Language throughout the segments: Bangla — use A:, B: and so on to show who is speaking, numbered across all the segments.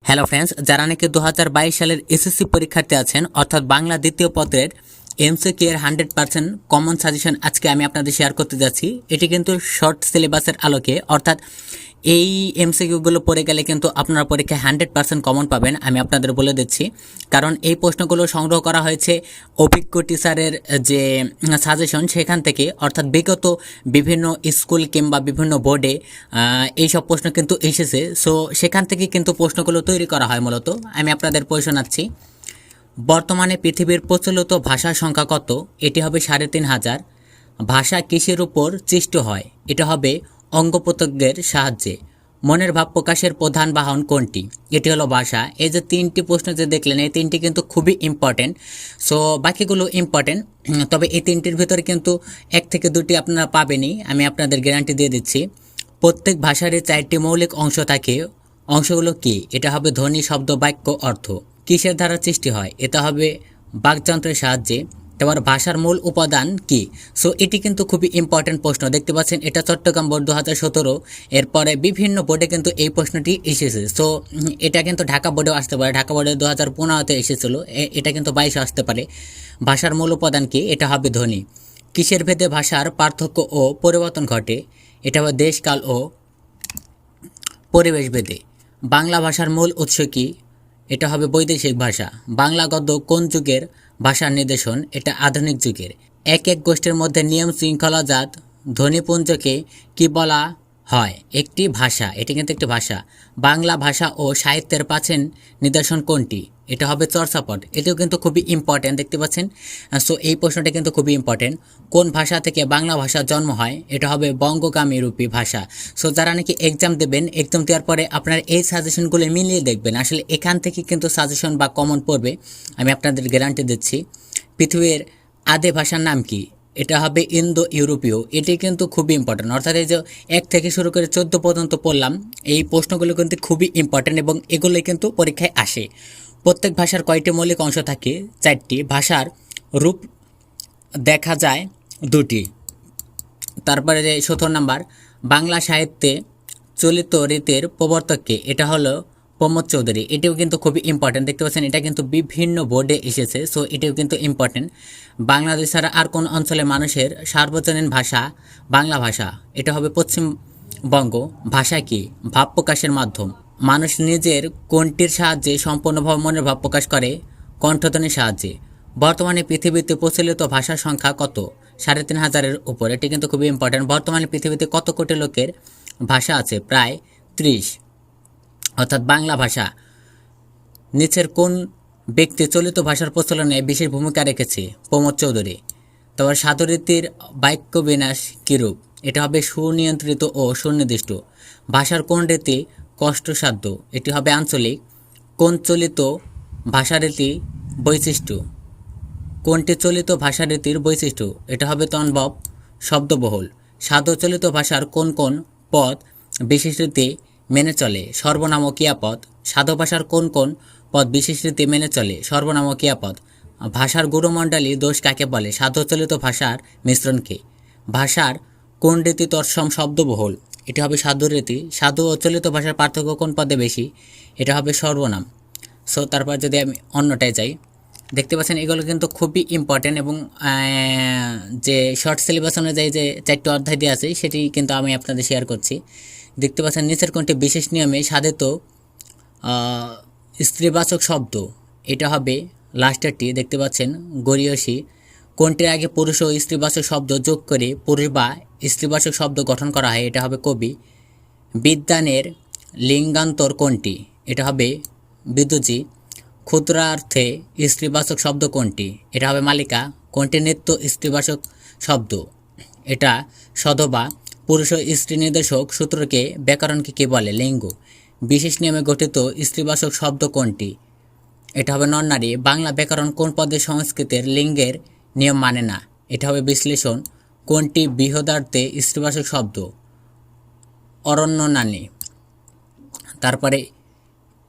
A: হ্যালো ফ্রেন্ডস, যারা নাকি 2022 সালের এসএসসি পরীক্ষার্থী আছেন অর্থাৎ বাংলা দ্বিতীয় পত্রের এমসিকিউ এর 100% কমন সাজেশন আজকে আমি আপনাদের শেয়ার করতে যাচ্ছি। এটি কিন্তু শর্ট সিলেবাসের আলোকে, অর্থাৎ এই এমসিকিউগুলো পড়ে গেলে কিন্তু আপনারা পরীক্ষায় 100% কমন পাবেন, আমি আপনাদের বলে দিচ্ছি। কারণ এই প্রশ্নগুলো সংগ্রহ করা হয়েছে অভিজ্ঞ টিচারের যে সাজেশন সেখান থেকে, অর্থাৎ বিগত বিভিন্ন স্কুল কিংবা বিভিন্ন বোর্ডে এইসব প্রশ্ন কিন্তু এসেছে। সো সেখান থেকে কিন্তু প্রশ্নগুলো তৈরি করা হয়। মূলত আমি আপনাদের পড়ে শোনাচ্ছি। বর্তমানে পৃথিবীর প্রচলিত ভাষার সংখ্যা কত? এটি হবে 3500। ভাষা কিসের উপর সৃষ্ট হয়? এটা হবে অঙ্গ-প্রত্যঙ্গের সাহায্যে। মনের ভাব প্রকাশের প্রধান বাহন কোনটি? এটি হলো ভাষা। এই যে তিনটি প্রশ্ন যে দেখলেন, এই তিনটি কিন্তু খুবই ইম্পর্টেন্ট। সো বাকিগুলো ইম্পর্টেন্ট, তবে এই তিনটির ভিতরে কিন্তু এক থেকে দুটি আপনারা পাবেনই, আমি আপনাদের গ্যারান্টি দিয়ে দিচ্ছি। প্রত্যেক ভাষারই 4টি মৌলিক অংশ থাকে। অংশগুলো কি? এটা হবে ধ্বনি, শব্দ, বাক্য, অর্থ। কিসের দ্বারা সৃষ্টি হয়? এটা হবে বাকযন্ত্রের সাহায্যে। তোমার ভাষার মূল উপাদান কি? সো এটি কিন্তু খুবই ইম্পর্টেন্ট প্রশ্ন। দেখতে পাচ্ছেন এটা চট্টগ্রাম বোর্ড 2017, এরপরে বিভিন্ন বোর্ডে কিন্তু এই প্রশ্নটি এসেছে। সো এটা কিন্তু ঢাকা বোর্ডেও আসতে পারে, ঢাকা বোর্ডে 2015-তে এসেছিল, এটা কিন্তু 22-এ আসতে পারে। ভাষার মূল উপাদান কি? এটা হবে ধ্বনি। কিসের ভেদে ভাষার পার্থক্য ও পরিবর্তন ঘটে? এটা হবে দেশকাল ও পরিবেশ ভেদে। বাংলা ভাষার মূল উৎস কি? এটা হবে বৈদেশিক ভাষা। বাংলা গদ্য কোন যুগের ভাষার নিদর্শন? এটা আধুনিক যুগের। এক এক গোষ্ঠীর মধ্যে নিয়ম শৃঙ্খলাজাত ধ্বনিপুঞ্জকে কি বলা হয়? একটি ভাষা। এটি কিন্তু একটি ভাষা। বাংলা ভাষা ও সাহিত্যের প্রাচীন নিদর্শন কোনটি? এটা হবে চর্যাপদ। এটিও কিন্তু খুবই ইম্পর্টেন্ট, দেখতে পাচ্ছেন। সো এই প্রশ্নটা কিন্তু খুবই ইম্পর্টেন্ট। কোন ভাষা থেকে বাংলা ভাষার জন্ম হয়? এটা হবে বঙ্গগামী রূপী ভাষা। সো যারা নাকি এক্সাম দেবেন, এক্সাম দেওয়ার পরে আপনার এই সাজেশনগুলো মিলিয়ে দেখবেন, আসলে এখান থেকে কিন্তু সাজেশন বা কমন পড়বে, আমি আপনাদের গ্যারান্টি দিচ্ছি। পৃথিবীর আদি ভাষার নাম কি? এটা হবে ইন্দো ইউরোপীয়। এটি কিন্তু খুবই ইম্পর্টেন্ট, অর্থাৎ এই যে 1 থেকে শুরু করে 14 পর্যন্ত পড়লাম, এই প্রশ্নগুলো কিন্তু খুবই ইম্পর্টেন্ট এবং এগুলোই কিন্তু পরীক্ষায় আসে। প্রত্যেক ভাষার কয়টি মৌলিক অংশ থাকে? 4টি। ভাষার রূপ দেখা যায় 2টি। তারপরে যে 17 নাম্বার, বাংলা সাহিত্যে চলিত রীতির প্রবর্তককে? এটা হলো প্রমোদ চৌধুরী। এটিও কিন্তু খুবই ইম্পর্টেন্ট, দেখতে পাচ্ছেন এটা কিন্তু বিভিন্ন বোর্ডে এসেছে। সো এটিও কিন্তু ইম্পর্টেন্ট। বাংলাদেশ ছাড়া আর কোন অঞ্চলের মানুষের সার্বজনীন ভাষা বাংলা ভাষা? এটা হবে পশ্চিমবঙ্গ। ভাষা কি? ভাব প্রকাশের মাধ্যম। মানুষ নিজের কোনটির সাহায্যে সম্পূর্ণভাবে মনের ভাব প্রকাশ করে? কণ্ঠধ্বনির সাহায্যে। বর্তমানে পৃথিবীতে প্রচলিত ভাষার সংখ্যা কত? 3500-এর উপর। এটি কিন্তু খুবই ইম্পর্টেন্ট। বর্তমানে পৃথিবীতে কত কোটি লোকের ভাষা আছে? প্রায় 30, অর্থাৎ বাংলা ভাষা। নিচের কোন ব্যক্তি চলিত ভাষার প্রচলনে বিশেষ ভূমিকা রেখেছে? প্রমোদ চৌধুরী। তারপর সাধুরীতির বাক্য বিন্যাস কিরূপ? এটা হবে সুনিয়ন্ত্রিত ও সুনির্দিষ্ট। ভাষার কোন রীতি কষ্টসাধ্য? এটি হবে আঞ্চলিক। কোন চলিত ভাষারীতি বৈশিষ্ট্য? কোনটি চলিত ভাষারীতির বৈশিষ্ট্য? এটা হবে তন্বব শব্দবহুল। সাধু চলিত ভাষার কোন কোন পদ বিশেষ রীতি মেনে চলে? সর্বনাম ও ক্রিয়াপদ। সাধু ভাষার কোন কোন পদ বিশেষ রীতি মেনে চলে? সর্বনাম ও ক্রিয়াপদ। ভাষার গুরুমণ্ডলী দোষ কাকে বলে? সাধু চলিত ভাষার মিশ্রণকে। ভাষার কোন রীতি তৎসম শব্দবহুল? এটি হবে সাধুর রীতি। সাধু ও চলিত ভাষার পার্থক্য কোন পদে বেশি? এটা হবে সর্বনাম। সো তারপর যদি আমি অন্যটায় যাই, দেখতে পাচ্ছেন এগুলো কিন্তু খুবই ইম্পর্টেন্ট এবং যে শর্ট সিলেবাস অনুযায়ী যে 4টি অধ্যায় দিয়ে আছে সেটি কিন্তু আমি আপনাদের শেয়ার করছি। দেখতে পাচ্ছেন নিচের কোনটি বিশেষ নিয়মে সাধিত স্ত্রীবাচক শব্দ? এটা হবে লাস্টেরটি, দেখতে পাচ্ছেন গরীয়সী। কোনটির আগে পুরুষ ও স্ত্রীবাচক শব্দ যোগ করে পুরুষ বা স্ত্রীবাচক শব্দ গঠন করা হয়? এটা হবে কবি। বিদ্বানের লিঙ্গান্তর কোনটি? এটা হবে বিদুজি। ক্ষুদ্রার্থে স্ত্রীবাচক শব্দ কোনটি? এটা হবে মালিকা। কোনটি নিত্য স্ত্রীবাচক শব্দ? এটা সধবা। পুরুষ ও স্ত্রী নির্দেশক সূত্রকে ব্যাকরণকে কি বলে? লিঙ্গ। বিশেষ নিয়মে গঠিত স্ত্রীবাচক শব্দ কোনটি? এটা হবে নরনারী। বাংলা ব্যাকরণ কোন পদের সংস্কৃতের লিঙ্গের নিয়ম মানে না? এটা হবে বিশ্লেষণ। কোনটি বৃহদার্থে স্ত্রীবাচক শব্দ? অরণ্যনানী। তারপরে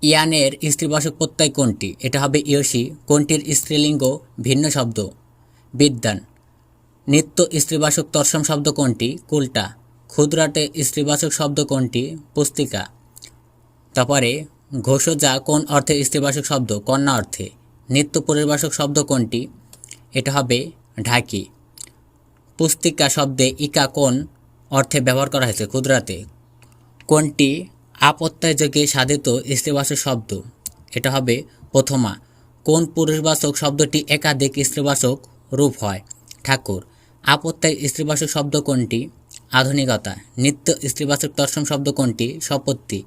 A: ইয়ানের স্ত্রীবাচক প্রত্যয় কোনটি? এটা হবে ইয়সী। কোনটির স্ত্রীলিঙ্গ ভিন্ন শব্দ? বিদ্বান। নিত্য স্ত্রীবাচক তৎসম শব্দ কোনটি? কুলটা। ক্ষুদ্রাটে স্ত্রীবাচক শব্দ কোনটি? পুস্তিকা। তারপরে ঘোষজা কোন অর্থে স্ত্রীবাচক শব্দ? কন্যা অর্থে। নিত্য পরিবাচক শব্দ কোনটি? এটা হবে ঢাকি। পুস্তিকা শব্দে ইকা কোন অর্থে ব্যবহার করা হয়েছে? ক্ষুদ্রাতে। কোনটি আপত্যাযোগে সাধিত স্ত্রীবাচক শব্দ? এটা হবে প্রথমা। কোন পুরুষবাচক শব্দটি একাধিক স্ত্রীবাচক রূপ হয়? ঠাকুর। আপত্যায় স্ত্রীবাচক শব্দ কোনটি? আধুনিকতা। নিত্য স্ত্রীবাচক তৎসম শব্দ কোনটি? সম্পত্তি।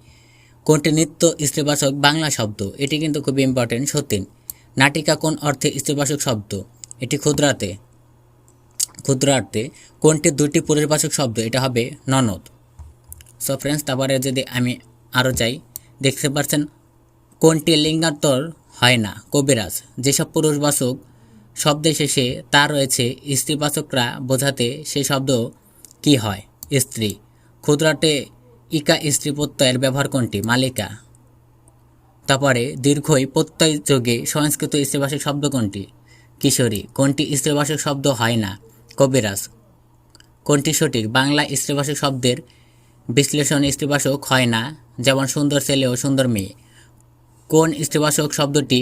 A: কোনটি নিত্য স্ত্রীবাচক বাংলা শব্দ? এটি কিন্তু খুব ইম্পর্টেন্ট। সতীন। নাটিকা কোন অর্থে স্ত্রীবাচক শব্দ? এটি ক্ষুদ্রাতে। ক্ষুদ্রার্থে। কোনটি দুটি পুরুষবাচক শব্দ? এটা হবে ননদ। সো ফ্রেন্ডস, তারপরে যদি আমি আরও যাই, দেখতে পাচ্ছেন কোনটি লিঙ্গান্তর হয় না? কবিরাজ। যেসব পুরুষবাচক শব্দের শেষে তা রয়েছে স্ত্রীবাচকরা বোঝাতে সে শব্দ কি হয়? স্ত্রী। ক্ষুদ্রাটে ইকা স্ত্রী প্রত্যয়ের ব্যবহার কোনটি? মালিকা। তারপরে দীর্ঘই প্রত্যয় যোগে সংস্কৃত স্ত্রীবাচক শব্দ কোনটি? কিশোরী। কোনটি স্ত্রীবাচক শব্দ হয় না? কবিরাজ। কোনটি সঠিক? বাংলা স্ত্রীবাচক শব্দের বিশ্লেষণ স্ত্রীবাচক হয় না, যেমন সুন্দর ছেলে ও সুন্দর মেয়ে। কোন স্ত্রীবাচক শব্দটি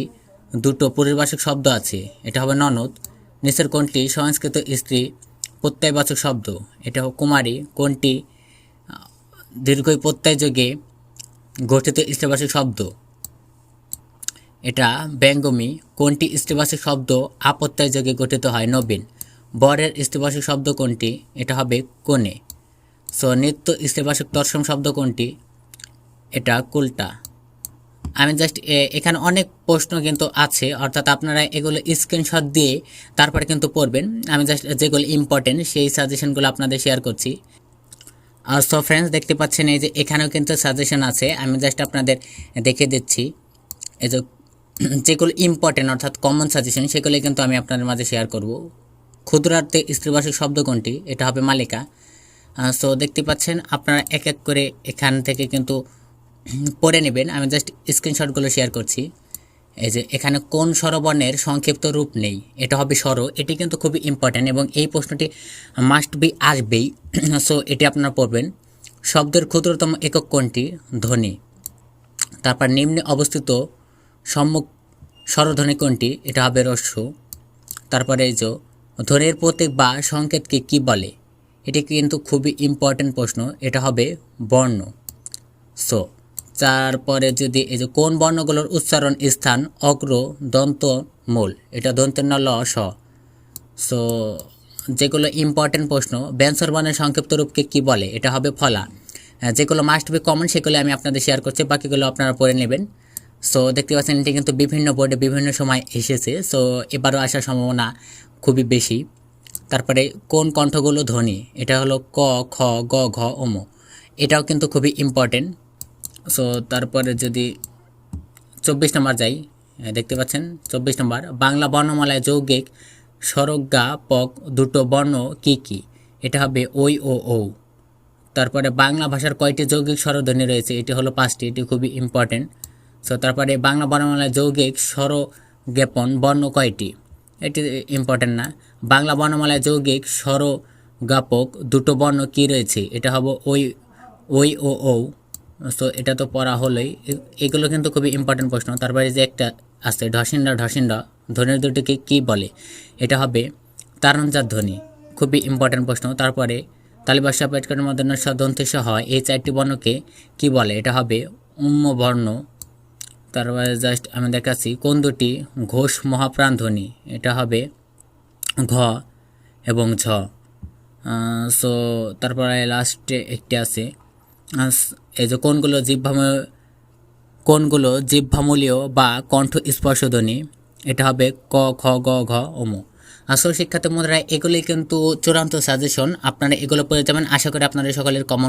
A: দুটো পুরুষবাচক শব্দ আছে? এটা হবে ননদ। নিচের কোনটি সংস্কৃত স্ত্রী প্রত্যয়বাচক শব্দ? এটা হবে কুমারী। কোনটি দীর্ঘই প্রত্যয় যোগে গঠিত স্ত্রীবাচক শব্দ? এটা ব্যঙ্গমী। কোনটি স্ত্রীবাচক শব্দ আপত্যায় যোগে গঠিত হয়? নবীন। বরের স্ত্রীবাচক শব্দ কোনটি? এটা হবে কনে। সো নিত্য স্ত্রীবাচক তৎসম শব্দ কোনটি? এটা কুলটা। আমি জাস্ট এখানে অনেক প্রশ্ন কিন্তু আছে, অর্থাৎ আপনারা এগুলো স্ক্রিনশট দিয়ে তারপরে কিন্তু পড়বেন। আমি জাস্ট যেগুলো ইম্পর্টেন্ট সেই সাজেশনগুলো আপনাদের শেয়ার করছি। আর সো ফ্রেন্ডস, দেখতে পাচ্ছেন এই যে এখানেও কিন্তু সাজেশন আছে, আমি জাস্ট আপনাদের দেখে দিচ্ছি। এই যে যেগুলো ইম্পর্টেন্ট অর্থাৎ কমন সাজেশন সেগুলো কিন্তু আমি আপনাদের মাঝে শেয়ার করব। ক্ষুদ্রার্থে স্ত্রীবাচক শব্দ কোনটি? এটা হবে মালিকা। সো দেখতে পাচ্ছেন আপনারা এক এক করে এখান থেকে কিন্তু পড়ে নেবেন। আমি জাস্ট স্ক্রিনশটগুলো শেয়ার করছি। এই যে এখানে কোন স্বরবর্ণের সংক্ষিপ্ত রূপ নেই? এটা হবে স্বর। এটি কিন্তু খুবই ইম্পর্টেন্ট এবং এই প্রশ্নটি মাস্ট বি আসবেই। সো এটি আপনারা পড়বেন। শব্দের ক্ষুদ্রতম একক কোনটি? ধ্বনি। তারপর নিম্নে অবস্থিত সম্মুখ স্বরধ্বনি কোনটি? এটা হবে হ্রস্ব। তারপরে এই যে ধ্বনির প্রতীক বা সংকেতকে কি বলে? এটি কিন্তু খুবই ইম্পর্টেন্ট প্রশ্ন, এটা হবে বর্ণ। সো তারপরে যদি এই যে কোন বর্ণগুলোর উচ্চারণ স্থান অগ্র দন্ত মূল? এটা দন্তের ন ল স। সো যেগুলো ইম্পর্টেন্ট প্রশ্ন, ব্যঞ্জন বর্ণের সংক্ষিপ্ত রূপকে কি বলে? এটা হবে ফলা। যেগুলো মাস্ট বি কমন সেগুলো আমি আপনাদের শেয়ার করছি, বাকিগুলো আপনারা পড়ে নেবেন। সো দেখতে পাচ্ছেন এটি কিন্তু বিভিন্ন বোর্ডে বিভিন্ন সময় এসেছে, সো এবারও আসার সম্ভাবনা খুবই বেশি। তারপরে কোন কণ্ঠগুলো ধ্বনি? এটা হলো ক, খ, গ, ঘ, ওম। এটাও কিন্তু খুবই ইম্পর্টেন্ট। সো তারপরে যদি 24 নম্বর যাই, দেখতে পাচ্ছেন 24 নম্বর, বাংলা বর্ণমালায় যৌগিক স্বরজ্ঞাপক দুটো বর্ণ কি কি? এটা হবে ওই ও ঔ। তারপরে বাংলা ভাষার কয়টি যৌগিক স্বরধ্বনি রয়েছে? এটি হলো 5টি। এটি খুবই ইম্পর্টেন্ট। সো তারপরে বাংলা বর্ণমালায় যৌগিক স্বরজ্ঞাপন বর্ণ কয়টি? এটি ইম্পর্টেন্ট না। বাংলা বর্ণমালায় যৌগিক স্বরজ্ঞাপক দুটো বর্ণ কি রয়েছে? এটা হবে ওই ও ঔ। সো এটা তো পড়া হলোই। এগুলো কিন্তু খুবই ইম্পর্টেন্ট প্রশ্ন। তারপরে যে একটা আছে ঢসিন্ডা ঢসিন্ডা, ধ্বনির দুটিকে কি বলে? এটা হবে তারণজাত ধ্বনি। খুবই ইম্পর্টেন্ট প্রশ্ন। তারপরে তালিবাসা পেটকাটের মধ্যে দন্তেশ হয়, এই 4টি বর্ণকে কি বলে? এটা হবে উম্ম বর্ণ। তারপরে জাস্ট আমি দেখাচ্ছি কোন দুটি ঘোষ মহাপ্রাণ ধ্বনি? এটা হবে ঘ এবং ঝ। সো তারপরে লাস্টে একটি আছে, এই যে কোনগুলো জিহ্বামূলীয় বা কণ্ঠ স্পর্শধ্বনি? এটা হবে ক, খ, গ, ঘ, ওম। আসল শিক্ষার্থী বন্ধুরা, এগুলি কিন্তু চূড়ান্ত সাজেশন, আপনারা এগুলো পড়ে যাবেন। আশা করি আপনাদের সকলের কমন